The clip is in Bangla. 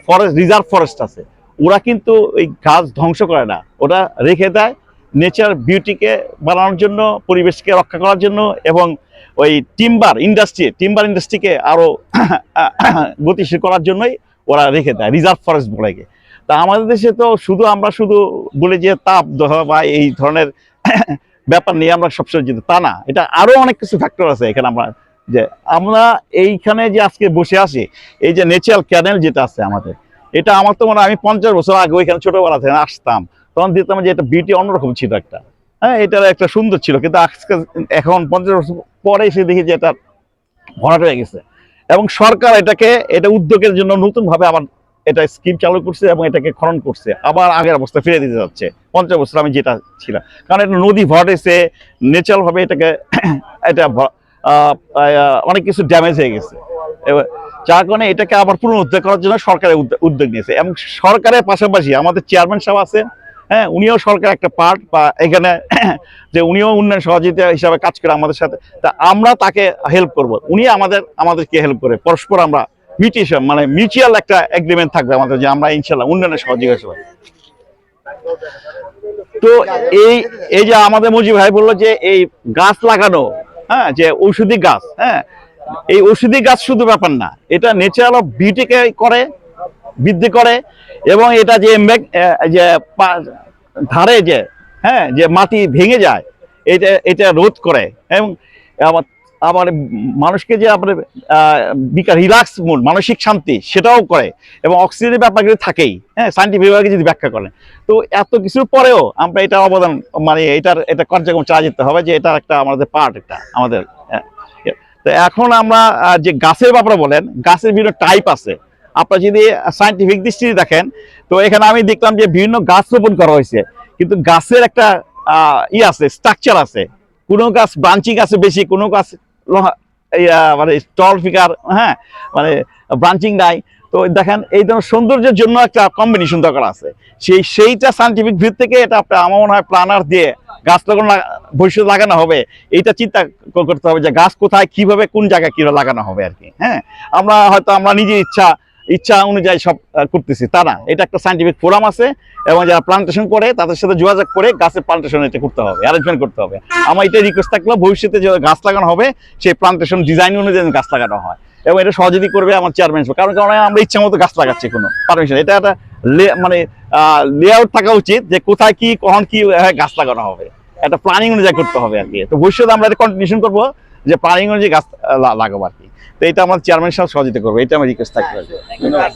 ফরেস্ট রিজার্ভ ফরেস্ট আছে, ওরা কিন্তু ওই গাছ ধ্বংস করে না, ওরা রেখে দেয় নেচার বিউটিকে বানানোর জন্য, পরিবেশকে রক্ষা করার জন্য, এবং ওই টিম্বার ইন্ডাস্ট্রিকে আরো গতিশীল করার জন্যই ওরা রেখে দেয় রিজার্ভ ফরেস্ট বলে। তা আমাদের দেশে তো আমরা শুধু বলি যে তাপ বা এই ধরনের ব্যাপার নিয়ে আমরা সবসময় যেতে, তা না, এটা আরো অনেক কিছু ফ্যাক্টর আছে এখানে। আমরা এইখানে যে আজকে বসে আছি, এই যে ন্যাচারাল ক্যানেল যেটা আছে আমাদের, এটা আমার তো মনে হয় আমি 50 বছর আগে ওইখানে ছোটবেলা থেকে আসতাম, তখন দেখতাম যে এটা বিউটি অন্যরকম ছিল একটা। হ্যাঁ, এটার একটা সুন্দর ছিল, কিন্তু আজকে এখন 50 বছর পরে এসে দেখি যে এটা ভরাট হয়ে গেছে। এবং সরকার এটা উদ্যোগের জন্য নতুন ভাবে আবার এটা স্কিম চালু করছে এবং এটাকে খনন করছে, আবার আগের অবস্থা ফিরে দিতে যাচ্ছে 50 বছর আমি যেটা ছিল। কারণ এটা নদী ভরাট হয়েছে, ন্যাচারাল ভাবে এটাকে এটা অনেক কিছু ড্যামেজ হয়ে গেছে, যার কারণে এটাকে আবার পুনরুদ্ধার করার জন্য সরকারের উদ্যোগ নিয়েছে। এবং সরকারের পাশাপাশি আমাদের চেয়ারম্যান সাহেব আছে, হ্যাঁ, উনিও সরকার একটা পার্ট, বা এখানে যে উনিও উন্নয়ন সহযোগিতা হিসাবে কাজ করে আমাদের সাথে। তা আমরা তাকে হেল্প করব, উনি আমাদেরকে হেল্প করে, পরস্পর আমরা মিউচুয়াল একটা এগ্রিমেন্ট থাকবে আমাদের, যে আমরা ইনশাল্লাহ উন্নয়নের সহযোগিতা হিসেবে। তো এই যে আমাদের মুজিব ভাই বললো যে এই গাছ লাগানো, হ্যাঁ, যে ঔষধি গাছ, হ্যাঁ, এই ঔষধি গাছ শুধু ব্যাপার না, এটা ন্যাচারাল অফ বিউটিকে বৃদ্ধি করে, এবং এটা যে ধারে যে, হ্যাঁ, যে মাটি ভেঙে যায়, এটা রোধ করে, এবং আবার মানুষকে যে আপনার রিল্যাক্স মুড, মানসিক শান্তি সেটাও করে, এবং অক্সিজেনের ব্যাপারগুলো থাকেই, হ্যাঁ, সায়েন্টিফিক ভাবে যদি ব্যাখ্যা করেন। তো এত কিছুর পরেও আমরা এটা অবদান, এটা কার্যক্রম চালিয়ে যেতে হবে, যে এটা একটা আমাদের পার্ট, একটা আমাদের। তো এখন আমরা যে গাছের ব্যাপারে বলেন, গাছের বিভিন্ন টাইপ আছে। আপনারা যদি সায়েন্টিফিক দৃষ্টিতে দেখেন, তো এখানে আমি দেখলাম যে বিভিন্ন গাছ রোপণ করা হয়েছে, কিন্তু গাছের একটা আছে, স্ট্রাকচার আছে। কোনো গাছ ব্রাঞ্চিং আছে বেশি, কোনো গাছ স্টল ফিগার, হ্যাঁ, ব্রাঞ্চিং নাই। তো দেখেন, এই ধরনের সৌন্দর্যের জন্য একটা কম্বিনেশন দরকার আছে, সেইটা সায়েন্টিফিক ভিউ থেকে এটা আমার মনে হয় প্ল্যানার দিয়ে গাছ ভবিষ্যতে লাগানো হবে। এইটা চিন্তা করতে হবে যে গাছ কোথায়, কিভাবে, কোন জায়গায় কিভাবে লাগানো হবে আর কি। হ্যাঁ, আমরা নিজের ইচ্ছা অনুযায়ী সব করতেছি তা না, এটা একটা সায়েন্টিফিক ফোরাম আছে, এবং যারা প্লান্টেশন করে তাদের সাথে যোগাযোগ করে গাছের প্লান্টেশন এটা করতে হবে, অ্যারেঞ্জমেন্ট করতে হবে। আমার এটা রিকোয়েস্ট থাকলো, ভবিষ্যতে যে গাছ লাগানো হবে সেই প্লান্টেশন ডিজাইন অনুযায়ী গাছ লাগানো হয়, এবং এটা সহযোগী করবে আমার চেয়ারম্যান। কারণ আমরা ইচ্ছা মতো গাছ লাগাচ্ছি, কোনো পারমিশন, এটা একটা লেআউট থাকা উচিত, যে কোথায় কি, কখন কি গাছ লাগানো হবে, একটা প্ল্যানিং অনুযায়ী করতে হবে আর কি। তো ভবিষ্যতে আমরা এটা কন্টিনিউশন করবো, যে প্ল্যানিং অনুযায়ী গাছ লাগাবো আর কি। তো এটা আমার চেয়ারম্যান সাহেব সহযোগিতা করবে, এটা আমার রিকোয়েস্ট থাকবে।